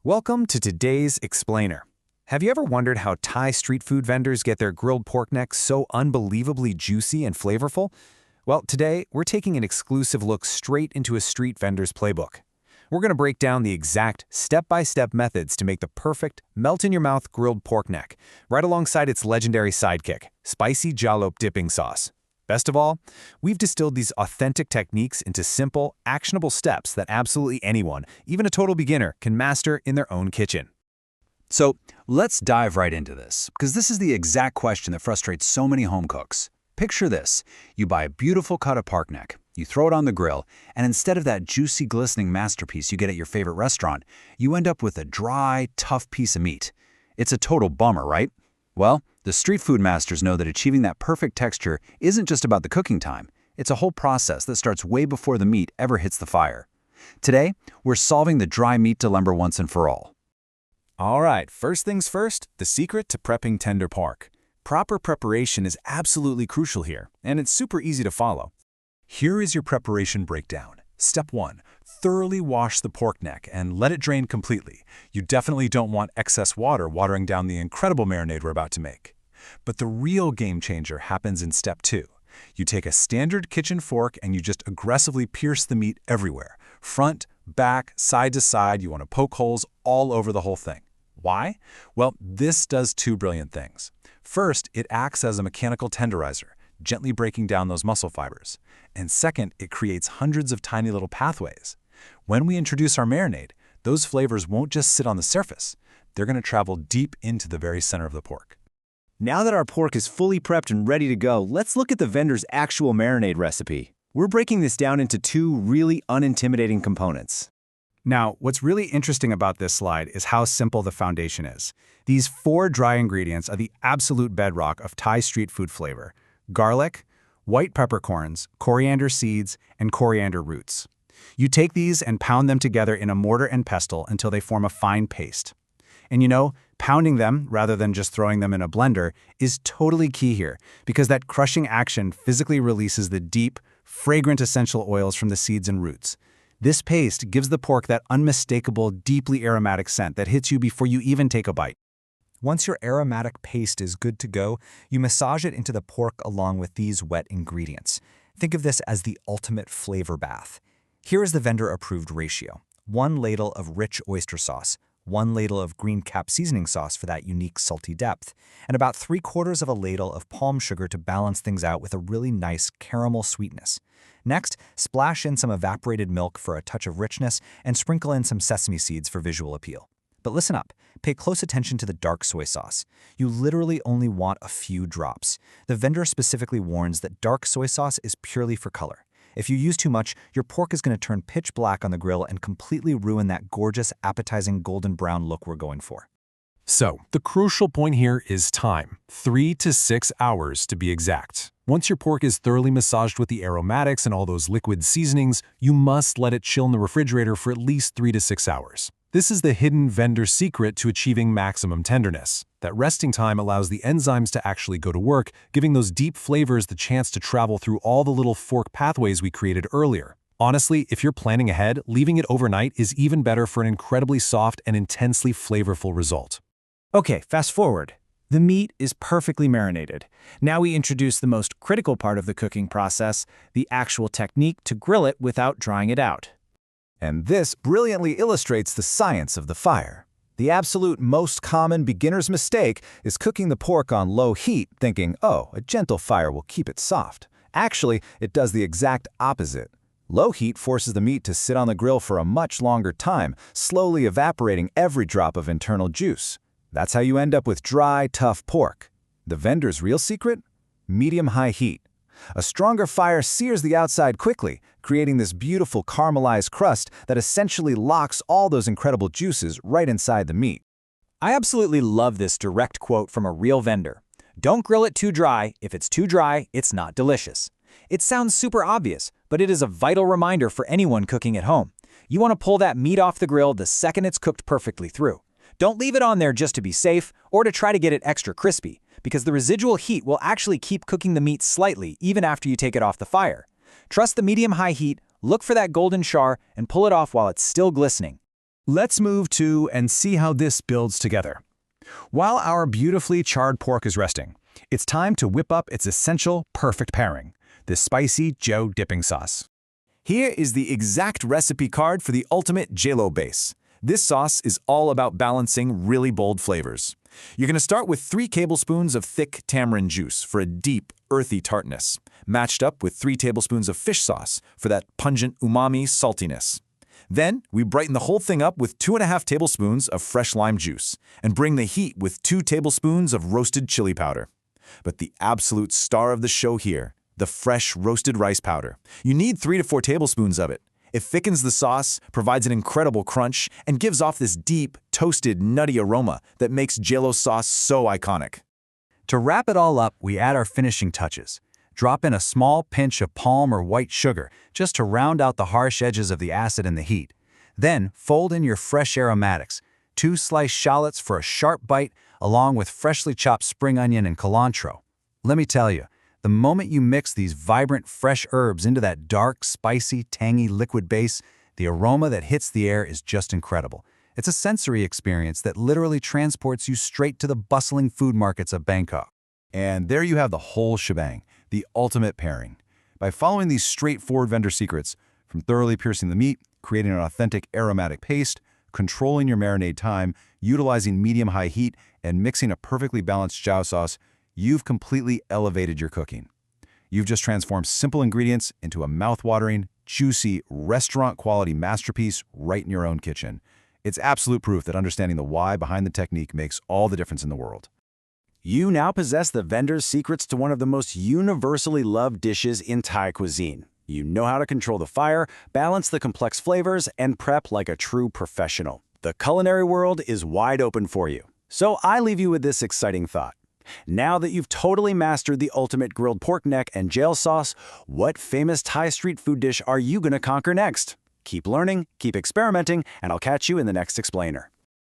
Welcome to today's Explainer. Have you ever wondered how Thai street food vendors get their grilled pork necks so unbelievably juicy and flavorful? Well, today we're taking an exclusive look straight into a street vendor's playbook. We're going to break down the exact step-by-step methods to make the perfect, melt-in-your-mouth grilled pork neck, right alongside its legendary sidekick, spicy jalap dipping sauce. Best of all, we've distilled these authentic techniques into simple, actionable steps that absolutely anyone, even a total beginner, can master in their own kitchen. So let's dive right into this, because this is the exact question that frustrates so many home cooks. Picture this. You buy a beautiful cut of pork neck, you throw it on the grill, and instead of that juicy, glistening masterpiece you get at your favorite restaurant, you end up with a dry, tough piece of meat. It's a total bummer, right? Well, the street food masters know that achieving that perfect texture isn't just about the cooking time. It's a whole process that starts way before the meat ever hits the fire. Today, we're solving the dry meat dilemma once and for all. All right, first things first, the secret to prepping tender pork. Proper preparation is absolutely crucial here, and it's super easy to follow. Here is your preparation breakdown. Step 1. Thoroughly wash the pork neck and let it drain completely. You definitely don't want excess water watering down the incredible marinade we're about to make. But the real game changer happens in Step 2. You take a standard kitchen fork and you just aggressively pierce the meat everywhere. Front, back, side to side, you want to poke holes all over the whole thing. Why? Well, this does two brilliant things. First, it acts as a mechanical tenderizer, gently breaking down those muscle fibers. And second, it creates hundreds of tiny little pathways. When we introduce our marinade, those flavors won't just sit on the surface. They're going to travel deep into the very center of the pork. Now that our pork is fully prepped and ready to go, let's look at the vendor's actual marinade recipe. We're breaking this down into two really unintimidating components. Now, what's really interesting about this slide is how simple the foundation is. These 4 dry ingredients are the absolute bedrock of Thai street food flavor: garlic, white peppercorns, coriander seeds, and coriander roots. You take these and pound them together in a mortar and pestle until they form a fine paste. And you know, pounding them rather than just throwing them in a blender is totally key here, because that crushing action physically releases the deep, fragrant essential oils from the seeds and roots. This paste gives the pork that unmistakable, deeply aromatic scent that hits you before you even take a bite. Once your aromatic paste is good to go, you massage it into the pork along with these wet ingredients. Think of this as the ultimate flavor bath. Here is the vendor-approved ratio: 1 ladle of rich oyster sauce, 1 ladle of green cap seasoning sauce for that unique salty depth, and about 3/4 of a ladle of palm sugar to balance things out with a really nice caramel sweetness. Next, splash in some evaporated milk for a touch of richness and sprinkle in some sesame seeds for visual appeal. But listen up, pay close attention to the dark soy sauce. You literally only want a few drops. The vendor specifically warns that dark soy sauce is purely for color. If you use too much, your pork is going to turn pitch black on the grill and completely ruin that gorgeous, appetizing golden brown look we're going for. So, the crucial point here is time. 3 to 6 hours to be exact. Once your pork is thoroughly massaged with the aromatics and all those liquid seasonings, you must let it chill in the refrigerator for at least 3 to 6 hours. This is the hidden vendor secret to achieving maximum tenderness. That resting time allows the enzymes to actually go to work, giving those deep flavors the chance to travel through all the little fork pathways we created earlier. Honestly, if you're planning ahead, leaving it overnight is even better for an incredibly soft and intensely flavorful result. Okay, fast forward. The meat is perfectly marinated. Now we introduce the most critical part of the cooking process, the actual technique to grill it without drying it out. And this brilliantly illustrates the science of the fire. The absolute most common beginner's mistake is cooking the pork on low heat, thinking, oh, a gentle fire will keep it soft. Actually, it does the exact opposite. Low heat forces the meat to sit on the grill for a much longer time, slowly evaporating every drop of internal juice. That's how you end up with dry, tough pork. The vendor's real secret? Medium-high heat. A stronger fire sears the outside quickly, creating this beautiful caramelized crust that essentially locks all those incredible juices right inside the meat. I absolutely love this direct quote from a real vendor. Don't grill it too dry. If it's too dry, it's not delicious. It sounds super obvious, but it is a vital reminder for anyone cooking at home. You want to pull that meat off the grill the second it's cooked perfectly through. Don't leave it on there just to be safe or to try to get it extra crispy, because the residual heat will actually keep cooking the meat slightly even after you take it off the fire. Trust the medium-high heat, look for that golden char, and pull it off while it's still glistening. Let's move to and see how this builds together. While our beautifully charred pork is resting, it's time to whip up its essential, perfect pairing, this spicy Jaew dipping sauce. Here is the exact recipe card for the ultimate Jaew base. This sauce is all about balancing really bold flavors. You're going to start with 3 tablespoons of thick tamarind juice for a deep, earthy tartness, matched up with 3 tablespoons of fish sauce for that pungent umami saltiness. Then, we brighten the whole thing up with 2.5 tablespoons of fresh lime juice and bring the heat with 2 tablespoons of roasted chili powder. But the absolute star of the show here, the fresh roasted rice powder. You need 3 to 4 tablespoons of it. It thickens the sauce, provides an incredible crunch, and gives off this deep, toasted, nutty aroma that makes Jaew sauce so iconic. To wrap it all up, we add our finishing touches. Drop in a small pinch of palm or white sugar just to round out the harsh edges of the acid and the heat. Then, fold in your fresh aromatics, 2 sliced shallots for a sharp bite, along with freshly chopped spring onion and cilantro. Let me tell you, the moment you mix these vibrant, fresh herbs into that dark, spicy, tangy liquid base, the aroma that hits the air is just incredible. It's a sensory experience that literally transports you straight to the bustling food markets of Bangkok. And there you have the whole shebang, the ultimate pairing. By following these straightforward vendor secrets, from thoroughly piercing the meat, creating an authentic aromatic paste, controlling your marinade time, utilizing medium-high heat, and mixing a perfectly balanced Jaew sauce, you've completely elevated your cooking. You've just transformed simple ingredients into a mouth-watering, juicy, restaurant-quality masterpiece right in your own kitchen. It's absolute proof that understanding the why behind the technique makes all the difference in the world. You now possess the vendor's secrets to one of the most universally loved dishes in Thai cuisine. You know how to control the fire, balance the complex flavors, and prep like a true professional. The culinary world is wide open for you. So I leave you with this exciting thought. Now that you've totally mastered the ultimate grilled pork neck and Jaew sauce, what famous Thai street food dish are you going to conquer next? Keep learning, keep experimenting, and I'll catch you in the next explainer.